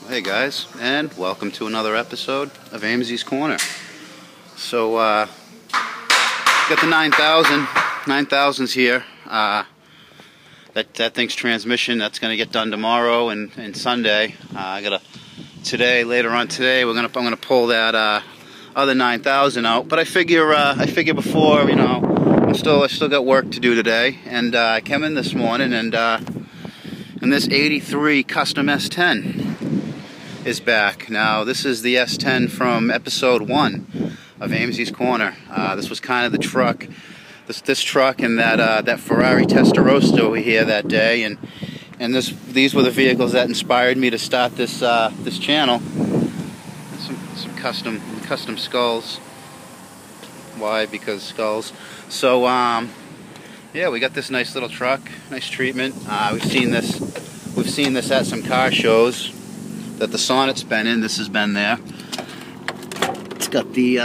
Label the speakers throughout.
Speaker 1: Hey guys, and welcome to another episode of Amesie's Corner. So, got the 9000. 9000's here. That thing's transmission, that's going to get done tomorrow and Sunday. Later on today, I'm gonna pull that other 9000 out. But I figure before, I still got work to do today. And I came in this morning, and this '83 custom S10 is back. Now, this is the S10 from episode 1 of Amesie's Corner. This was kind of the truck, this truck and that Ferrari Testarossa we here that day, and these were the vehicles that inspired me to start this channel. Some custom skulls. Why? Because skulls. So yeah, we got this nice little truck, nice treatment. We've seen this at some car shows that the Sonnet's been in. This has been there. It's got the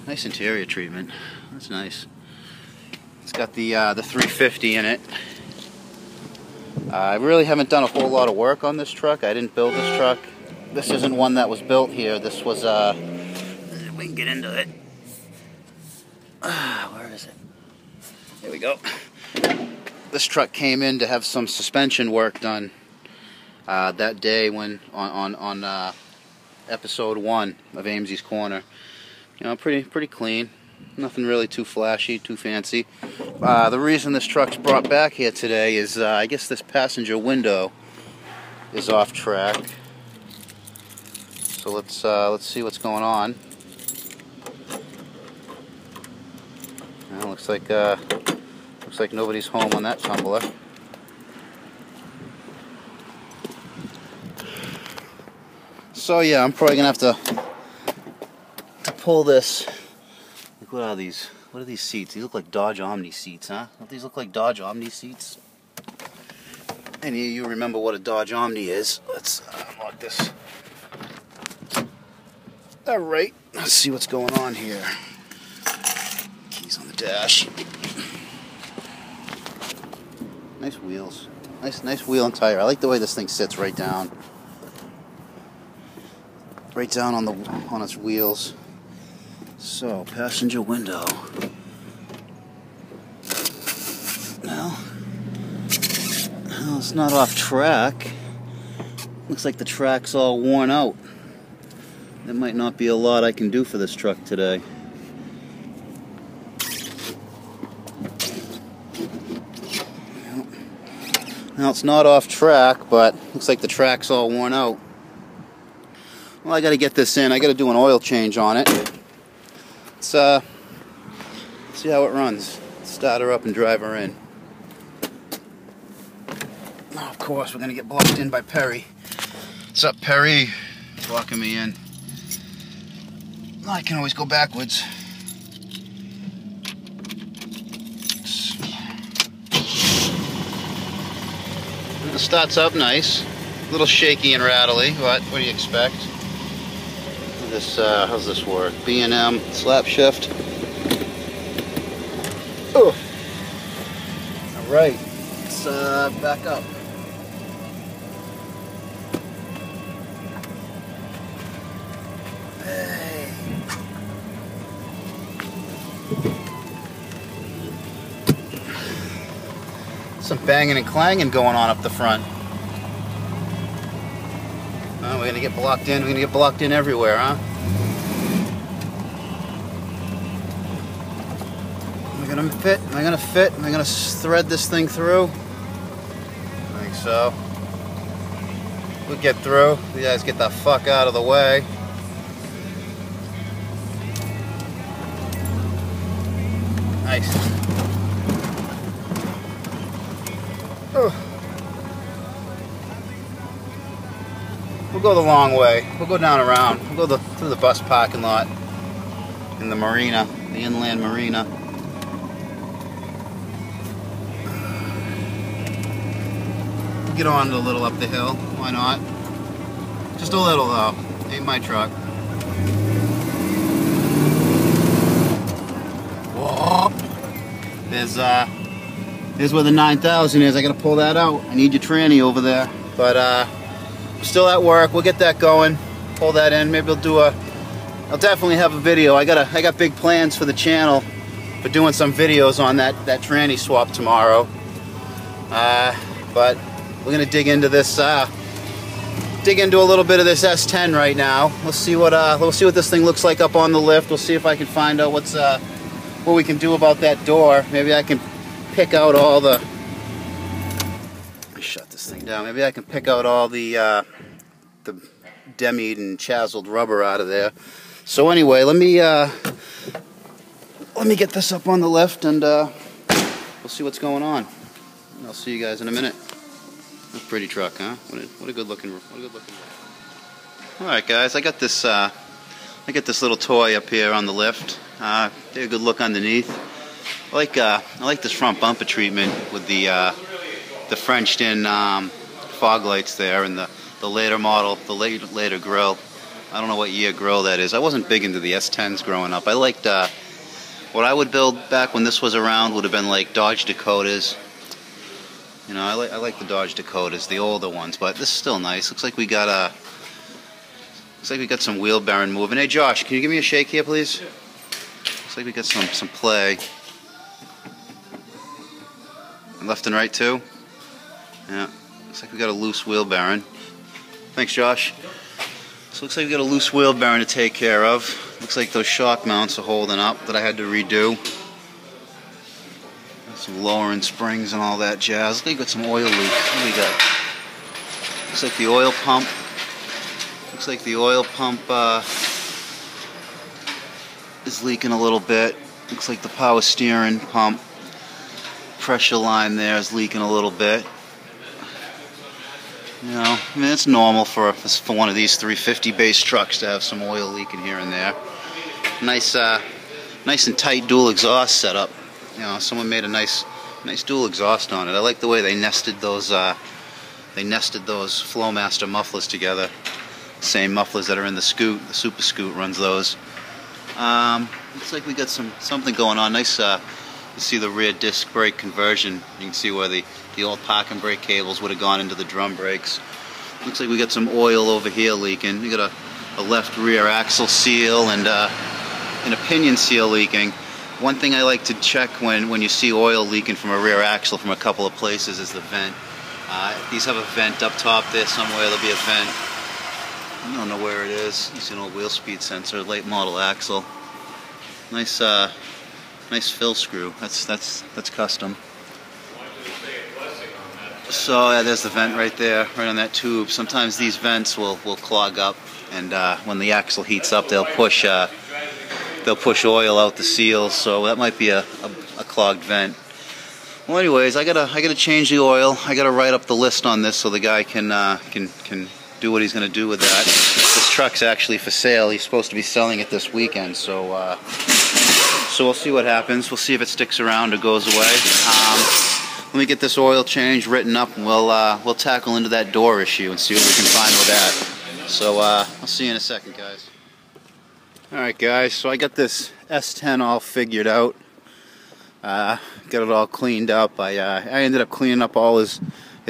Speaker 1: nice interior treatment. That's nice. It's got the 350 in it. I really haven't done a whole lot of work on this truck. I didn't build this truck. This isn't one that was built here. This was we can get into it. Where is it? Here we go. This truck came in to have some suspension work done that day when on episode 1 of Amesie's Corner. Pretty clean. Nothing really too flashy, too fancy. The reason this truck's brought back here today is I guess this passenger window is off track. So let's see what's going on. Looks like nobody's home on that tumbler. So yeah, I'm probably gonna have to pull this. Like, what are these? What are these seats? These look like Dodge Omni seats, huh? Don't these look like Dodge Omni seats? Any of you remember what a Dodge Omni is? Let's unlock this. Alright, let's see what's going on here. Keys on the dash. Nice wheels. Nice wheel and tire. I like the way this thing sits right down. Right down on its wheels. So, passenger window. No, it's not off track. Looks like the track's all worn out. There might not be a lot I can do for this truck today. Now, it's not off track, but looks like the track's all worn out. Well, I gotta get this in. I gotta do an oil change on it. Let's see how it runs. Start her up and drive her in. Oh, of course, we're gonna get blocked in by Perry. What's up, Perry? Blocking me in. I can always go backwards. It starts up nice. A little shaky and rattly, but what do you expect? This how's this work? B&M slap shift. Oh. All right, let's back up. Hey. Some banging and clanging going on up the front. Oh, we're gonna get blocked in. We're gonna get blocked in everywhere, huh? Am I gonna fit? Am I gonna fit? Am I gonna thread this thing through? I think so. We'll get through. You guys get the fuck out of the way. Nice. Oh. We'll go the long way. We'll go down around. We'll go through the bus parking lot in the marina, the inland marina. We'll get on a little up the hill. Why not? Just a little though. Ain't my truck. Whoa. There's where the 9000 is. I gotta pull that out. I need your tranny over there. But still at work. We'll get that going. Pull that in. Maybe I'll definitely have a video. I got big plans for the channel for doing some videos on that tranny swap tomorrow. But we're gonna dig into this. Dig into a little bit of this S10 right now. We'll see what this thing looks like up on the lift. We'll see if I can find out what we can do about that door. Maybe I can pick out all the. Let me shut this thing down. Maybe I can pick out all the demied and chazzled rubber out of there. So anyway, let me get this up on the lift, and we'll see what's going on. I'll see you guys in a minute. A pretty truck, huh? What a good looking. All right, guys. I got this little toy up here on the lift. Take a good look underneath. I like this front bumper treatment with the Frenched-in fog lights there, and the later model, the later grill. I don't know what year grill that is. I wasn't big into the S10s growing up. I liked what I would build back when this was around would have been like Dodge Dakotas. You know, I like the Dodge Dakotas, the older ones, but this is still nice. Looks like we got some wheel bearing moving. Hey Josh, can you give me a shake here, please? Looks like we got some play. And left and right too. Yeah, looks like we got a loose wheel bearing. Thanks, Josh. So looks like we got a loose wheel bearing to take care of. Looks like those shock mounts are holding up that I had to redo. Some lowering springs and all that jazz. Looks like we got some oil leak. What do we got? Looks like the oil pump. Looks like the oil pump is leaking a little bit. Looks like the power steering pump pressure line there is leaking a little bit. You know, I mean, it's normal for one of these 350 base trucks to have some oil leaking here and there. Nice and tight dual exhaust setup. You know, someone made a nice dual exhaust on it. I like the way they nested those Flowmaster mufflers together. Same mufflers that are in the Scoot. The Super Scoot runs those. Looks like we got something going on. Nice. You see the rear disc brake conversion. You can see where the old parking brake cables would have gone into the drum brakes. Looks like we got some oil over here leaking. We got a left rear axle seal and a pinion seal leaking. One thing I like to check when you see oil leaking from a rear axle from a couple of places is the vent. These have a vent up top there somewhere. There'll be a vent. I don't know where it is. You see an old wheel speed sensor, late model axle. Nice fill screw. That's custom. So yeah, there's the vent right there, right on that tube. Sometimes these vents will clog up, and when the axle heats up, they'll push oil out the seals. So that might be a clogged vent. Well, anyways, I gotta change the oil. I gotta write up the list on this so the guy can do what he's gonna do with that. This truck's actually for sale. He's supposed to be selling it this weekend. So we'll see what happens. We'll see if it sticks around or goes away. Let me get this oil change written up, and we'll tackle into that door issue and see what we can find with that. So I'll see you in a second, guys. Alright guys, so I got this S10 all figured out. Got it all cleaned up. I ended up cleaning up all his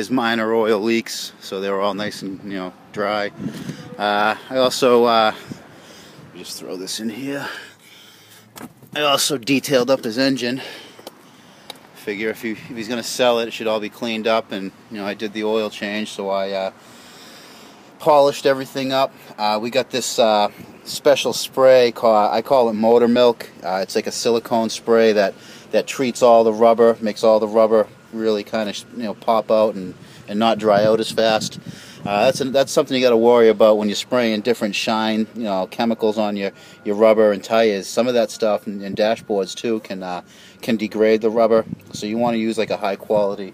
Speaker 1: minor oil leaks, so they were all nice and dry. I also let me just throw this in here. I also detailed up his engine. Figure if he's gonna sell it, it should all be cleaned up, and I did the oil change, so I polished everything up. We got this special spray I call it motor milk. It's like a silicone spray that treats all the rubber, makes all the rubber really kind of pop out and not dry out as fast. That's something you got to worry about when you're spraying different shine chemicals on your rubber and tires. Some of that stuff and dashboards too can degrade the rubber, so you want to use like a high quality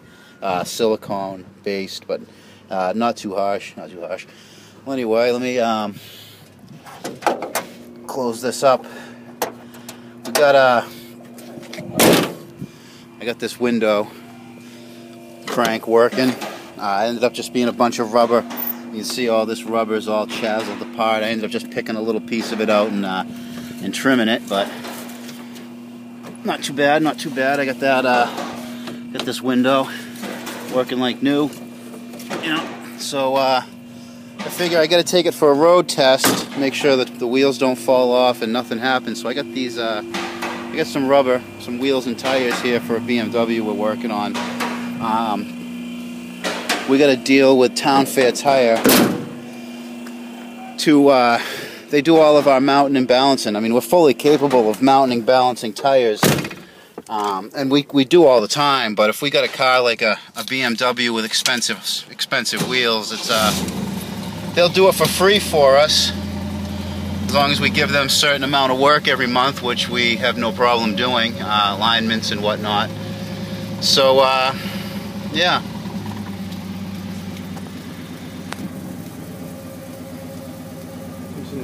Speaker 1: silicone based, but not too harsh. Well, anyway, let me close this up. We got I got this window crank working. I ended up just being a bunch of rubber. You can see all this rubber is all chazzled apart. I ended up just picking a little piece of it out and trimming it, but not too bad, not too bad. I got that got this window working like new, so I figure I got to take it for a road test, make sure that the wheels don't fall off and nothing happens. So I got these, I got some rubber, some wheels and tires here for a BMW we're working on. We got to deal with Town Fair Tire to, they do all of our mounting and balancing. I mean, we're fully capable of mounting and balancing tires. And we do all the time, but if we got a car like a BMW with expensive wheels, it's they'll do it for free for us as long as we give them a certain amount of work every month, which we have no problem doing, alignments and whatnot. So yeah. It's a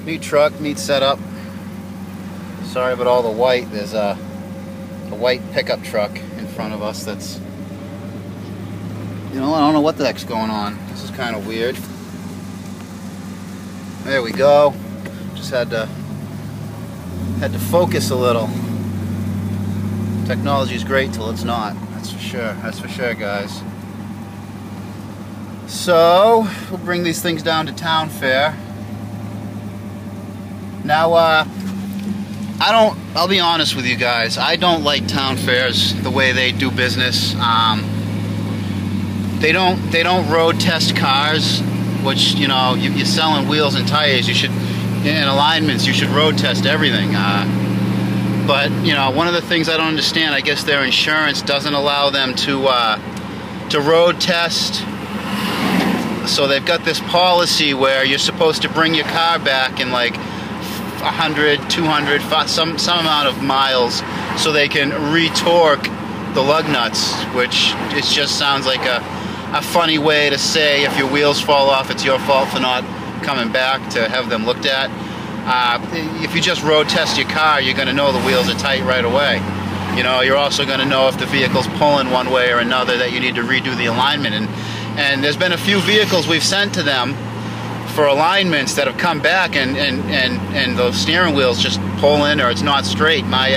Speaker 1: neat truck, neat setup. Sorry about all the white. There's a white pickup truck in front of us that's, you know, I don't know what the heck's going on. This is kind of weird. There we go. Just had to focus a little. Technology's great till it's not. That's for sure. That's for sure, guys. So we'll bring these things down to Town Fair. Now, I'll be honest with you guys, I don't like Town Fairs, the way they do business. They don't road test cars, which, you know, you're selling wheels and tires, you should, and alignments, you should road test everything. But, you know, one of the things I don't understand, I guess their insurance doesn't allow them to road test. So they've got this policy where you're supposed to bring your car back in like 100, 200, some amount of miles, so they can retorque the lug nuts, which it just sounds like a funny way to say if your wheels fall off, it's your fault for not coming back to have them looked at. If you just road test your car, you're going to know the wheels are tight right away. You know, you're also going to know if the vehicle's pulling one way or another, that you need to redo the alignment. And there's been a few vehicles we've sent to them for alignments that have come back and the steering wheels just pull in, or it's not straight. My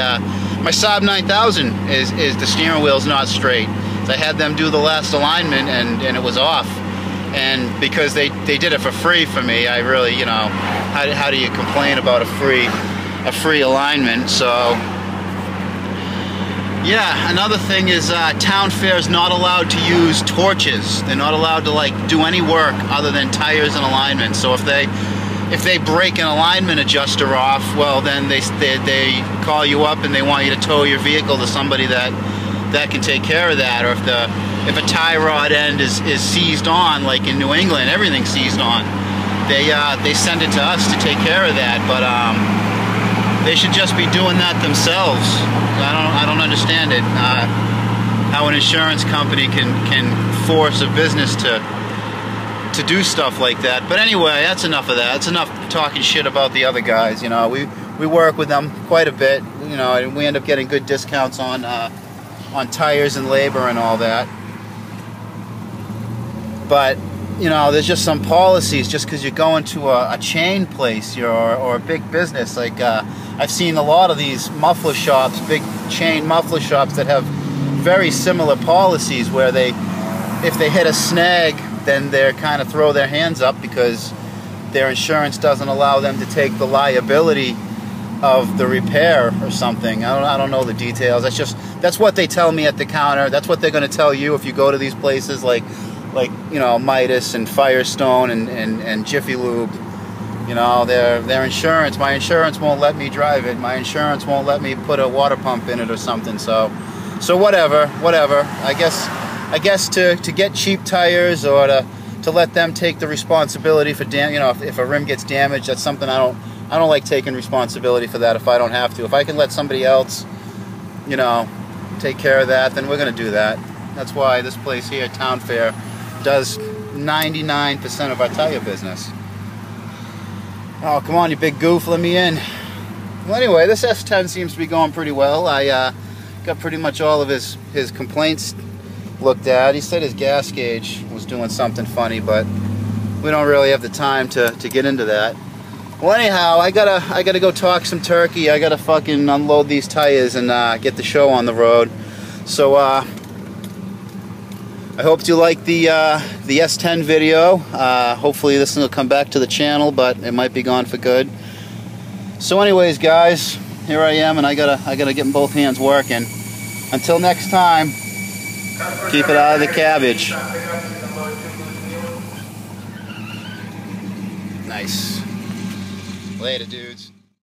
Speaker 1: Saab 9000 is the steering wheel's not straight. So I had them do the last alignment and it was off. And because they did it for free for me, I really, you know, how do you complain about a free alignment? So yeah, another thing is Town Fair is not allowed to use torches. They're not allowed to like do any work other than tires and alignment. So if they break an alignment adjuster off, well then they call you up and they want you to tow your vehicle to somebody that can take care of that. Or if a tie rod end is seized on, like in New England, everything's seized on, they send it to us to take care of that. But they should just be doing that themselves. I don't understand it. How an insurance company can force a business to do stuff like that. But anyway, that's enough of that. That's enough talking shit about the other guys. You know, we work with them quite a bit. You know, and we end up getting good discounts on tires and labor and all that. But you know, there's just some policies, just because you're going to a chain place or a big business. Like I've seen a lot of these muffler shops, big chain muffler shops, that have very similar policies where if they hit a snag, then they kind of throw their hands up because their insurance doesn't allow them to take the liability of the repair or something. I don't know the details. That's what they tell me at the counter. That's what they're going to tell you if you go to these places like you know, Midas and Firestone and Jiffy Lube. You know, their insurance, my insurance won't let me drive it. My insurance won't let me put a water pump in it or something. So whatever. I guess to get cheap tires, or to let them take the responsibility for you know, if a rim gets damaged, that's something I don't like taking responsibility for that if I don't have to. If I can let somebody else, you know, take care of that, then we're going to do that. That's why this place here, Town Fair, does 99% of our tire business. Oh, come on, you big goof, let me in. Well, anyway, this S10 seems to be going pretty well. I got pretty much all of his complaints looked at. He said his gas gauge was doing something funny, but we don't really have the time to get into that. Well, anyhow, I gotta go talk some turkey. I gotta fucking unload these tires and get the show on the road. So I hope you liked the S10 video. Hopefully this will come back to the channel, but it might be gone for good. So anyways, guys, here I am, and I gotta get both hands working. Until next time, keep it out of the cabbage. Nice. Later, dudes.